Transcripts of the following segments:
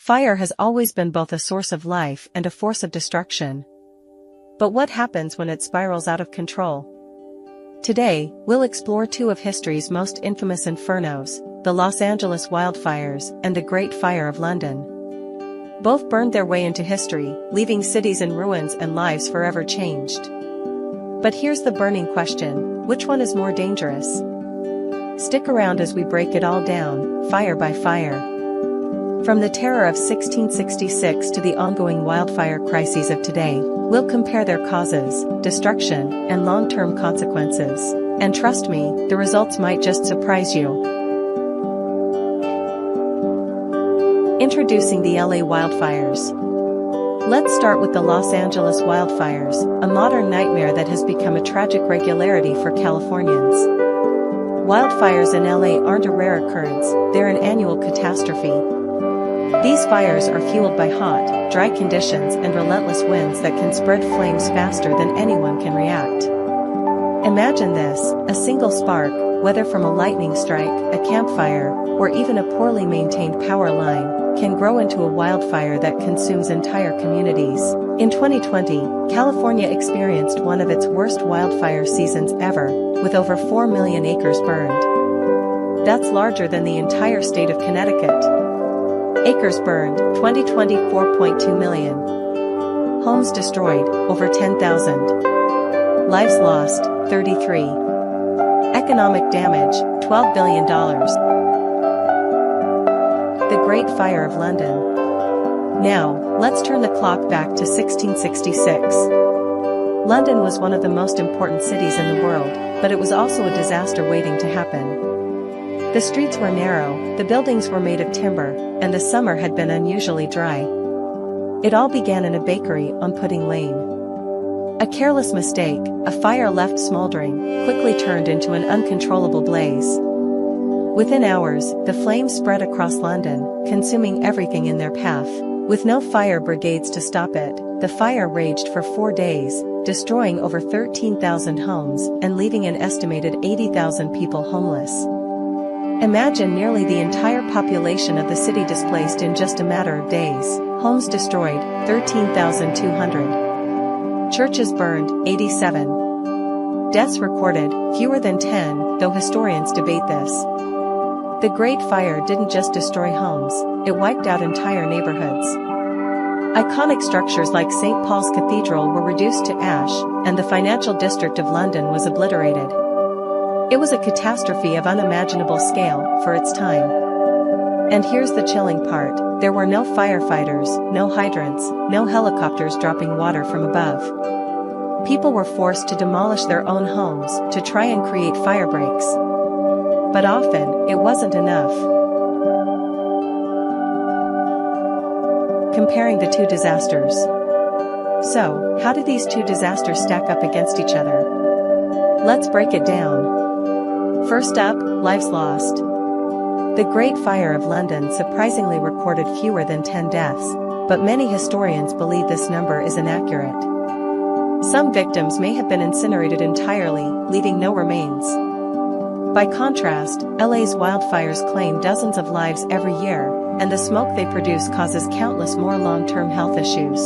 Fire has always been both a source of life and a force of destruction. But what happens when it spirals out of control? Today, we'll explore two of history's most infamous infernos, the Los Angeles wildfires and the Great Fire of London. Both burned their way into history, leaving cities in ruins and lives forever changed. But here's the burning question: which one is more dangerous? Stick around as we break it all down, fire by fire. From the terror of 1666 to the ongoing wildfire crises of today, we'll compare their causes, destruction, and long-term consequences. And trust me, the results might just surprise you. Introducing the LA wildfires. Let's start with the Los Angeles wildfires, a modern nightmare that has become a tragic regularity for Californians. Wildfires in LA aren't a rare occurrence, they're an annual catastrophe. These fires are fueled by hot, dry conditions and relentless winds that can spread flames faster than anyone can react. Imagine this: a single spark, whether from a lightning strike, a campfire, or even a poorly maintained power line, can grow into a wildfire that consumes entire communities. In 2020, California experienced one of its worst wildfire seasons ever, with over 4 million acres burned. That's larger than the entire state of Connecticut. Acres burned, 2020, 4.2 million. Homes destroyed, over 10,000. Lives lost, 33. Economic damage, $12 billion. The Great Fire of London. Now, let's turn the clock back to 1666. London was one of the most important cities in the world, but it was also a disaster waiting to happen. The streets were narrow, the buildings were made of timber, and the summer had been unusually dry. It all began in a bakery on Pudding Lane. A careless mistake, a fire left smoldering, quickly turned into an uncontrollable blaze. Within hours, the flames spread across London, consuming everything in their path. With no fire brigades to stop it, the fire raged for 4 days, destroying over 13,000 homes and leaving an estimated 80,000 people homeless. Imagine nearly the entire population of the city displaced in just a matter of days. Homes destroyed, 13,200. Churches burned, 87. Deaths recorded, fewer than 10, though historians debate this. The Great Fire didn't just destroy homes, it wiped out entire neighborhoods. Iconic structures like St. Paul's Cathedral were reduced to ash, and the financial district of London was obliterated. It was a catastrophe of unimaginable scale for its time. And here's the chilling part: there were no firefighters, no hydrants, no helicopters dropping water from above. People were forced to demolish their own homes to try and create fire breaks. But often, it wasn't enough. Comparing the two disasters. So, how do these two disasters stack up against each other? Let's break it down. First up, lives lost. The Great Fire of London surprisingly recorded fewer than 10 deaths, but many historians believe this number is inaccurate. Some victims may have been incinerated entirely, leaving no remains. By contrast, LA's wildfires claim dozens of lives every year, and the smoke they produce causes countless more long-term health issues.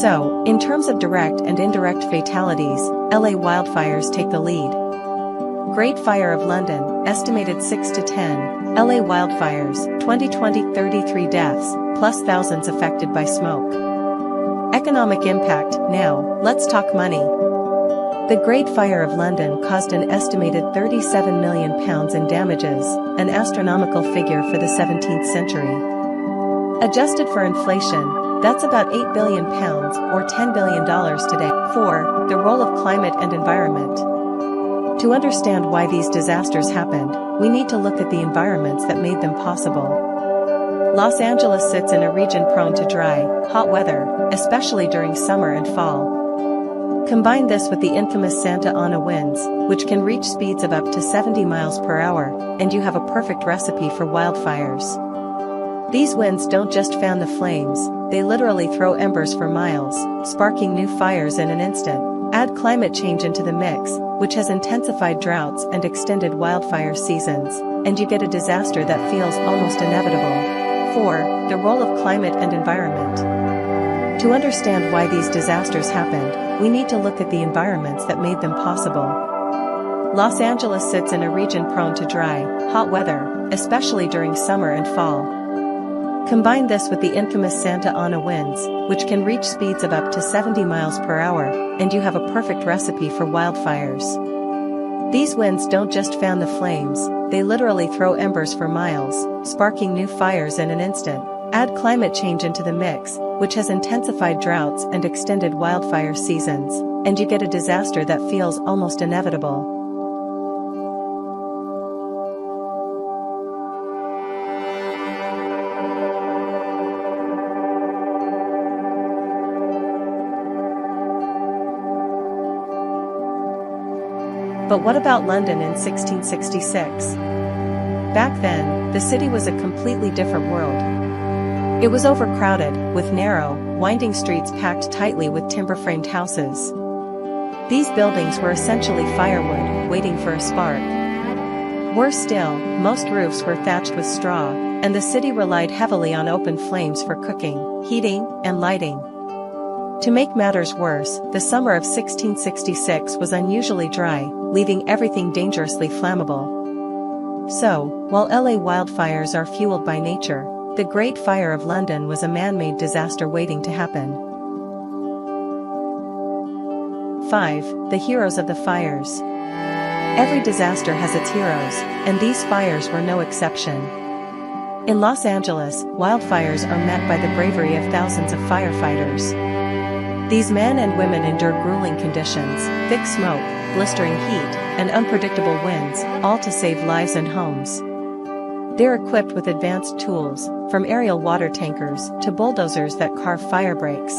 So, in terms of direct and indirect fatalities, LA wildfires take the lead. Great Fire of London, estimated 6 to 10. LA wildfires, 2020, 33 deaths, plus thousands affected by smoke. Economic impact. Now, let's talk money. The Great Fire of London caused an estimated £37 million in damages, an astronomical figure for the 17th century. Adjusted for inflation, that's about £8 billion or $10 billion today. 4. The role of climate and environment. To understand why these disasters happened, we need to look at the environments that made them possible. Los Angeles sits in a region prone to dry, hot weather, especially during summer and fall. Combine this with the infamous Santa Ana winds, which can reach speeds of up to 70 miles per hour, and you have a perfect recipe for wildfires. These winds don't just fan the flames, they literally throw embers for miles, sparking new fires in an instant. Add climate change into the mix, which has intensified droughts and extended wildfire seasons, and you get a disaster that feels almost inevitable. 4. The role of climate and environment. To understand why these disasters happened, we need to look at the environments that made them possible. Los Angeles sits in a region prone to dry, hot weather, especially during summer and fall. Combine this with the infamous Santa Ana winds, which can reach speeds of up to 70 miles per hour, and you have a perfect recipe for wildfires. These winds don't just fan the flames, they literally throw embers for miles, sparking new fires in an instant. Add climate change into the mix, which has intensified droughts and extended wildfire seasons, and you get a disaster that feels almost inevitable. But what about London in 1666? Back then, the city was a completely different world. It was overcrowded, with narrow, winding streets packed tightly with timber-framed houses. These buildings were essentially firewood, waiting for a spark. Worse still, most roofs were thatched with straw, and the city relied heavily on open flames for cooking, heating, and lighting. To make matters worse, the summer of 1666 was unusually dry, leaving everything dangerously flammable. So, while LA wildfires are fueled by nature, the Great Fire of London was a man-made disaster waiting to happen. 5. The heroes of the fires. Every disaster has its heroes, and these fires were no exception. In Los Angeles, wildfires are met by the bravery of thousands of firefighters. These men and women endure grueling conditions, thick smoke, blistering heat, and unpredictable winds, all to save lives and homes. They're equipped with advanced tools, from aerial water tankers to bulldozers that carve fire breaks.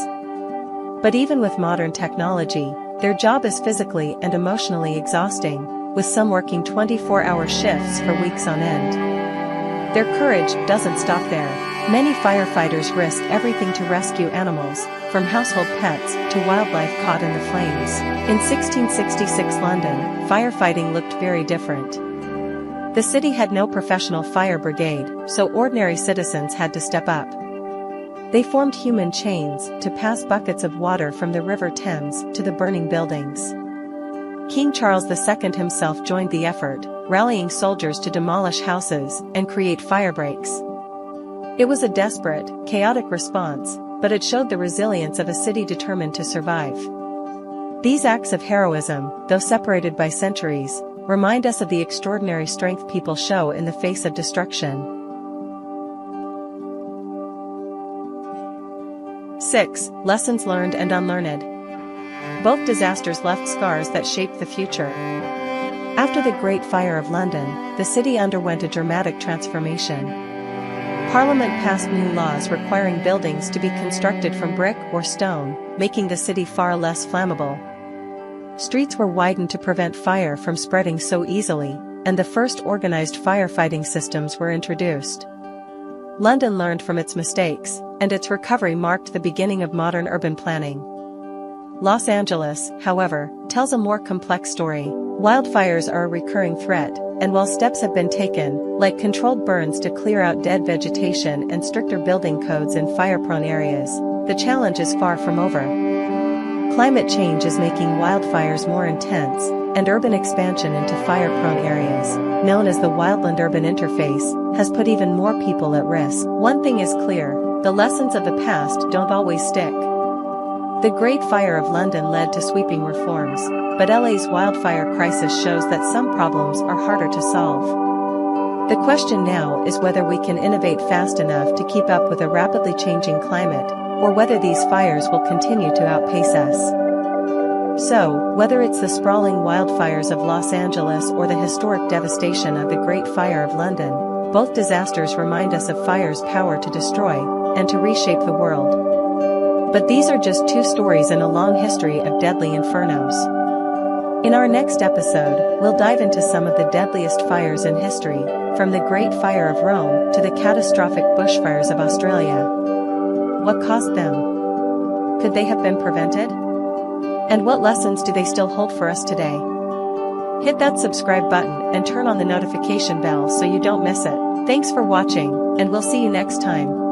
But even with modern technology, their job is physically and emotionally exhausting, with some working 24-hour shifts for weeks on end. Their courage doesn't stop there. Many firefighters risk everything to rescue animals, from household pets to wildlife caught in the flames. In 1666 London, firefighting looked very different. The city had no professional fire brigade, so ordinary citizens had to step up. They formed human chains to pass buckets of water from the River Thames to the burning buildings. King Charles II himself joined the effort, rallying soldiers to demolish houses and create fire breaks. It was a desperate, chaotic response, but it showed the resilience of a city determined to survive. These acts of heroism, though separated by centuries, remind us of the extraordinary strength people show in the face of destruction. 6. Lessons learned and unlearned. Both disasters left scars that shaped the future. After the Great Fire of London, the city underwent a dramatic transformation. Parliament passed new laws requiring buildings to be constructed from brick or stone, making the city far less flammable. Streets were widened to prevent fire from spreading so easily, and the first organized firefighting systems were introduced. London learned from its mistakes, and its recovery marked the beginning of modern urban planning. Los Angeles, however, tells a more complex story. Wildfires are a recurring threat, and while steps have been taken, like controlled burns to clear out dead vegetation and stricter building codes in fire-prone areas, the challenge is far from over. Climate change is making wildfires more intense, and urban expansion into fire-prone areas, known as the wildland-urban interface, has put even more people at risk. One thing is clear, the lessons of the past don't always stick. The Great Fire of London led to sweeping reforms, but LA's wildfire crisis shows that some problems are harder to solve. The question now is whether we can innovate fast enough to keep up with a rapidly changing climate, or whether these fires will continue to outpace us. So, whether it's the sprawling wildfires of Los Angeles or the historic devastation of the Great Fire of London, both disasters remind us of fire's power to destroy and to reshape the world. But these are just two stories in a long history of deadly infernos. In our next episode, we'll dive into some of the deadliest fires in history, from the Great Fire of Rome to the catastrophic bushfires of Australia. What caused them? Could they have been prevented? And what lessons do they still hold for us today? Hit that subscribe button and turn on the notification bell so you don't miss it. Thanks for watching, and we'll see you next time.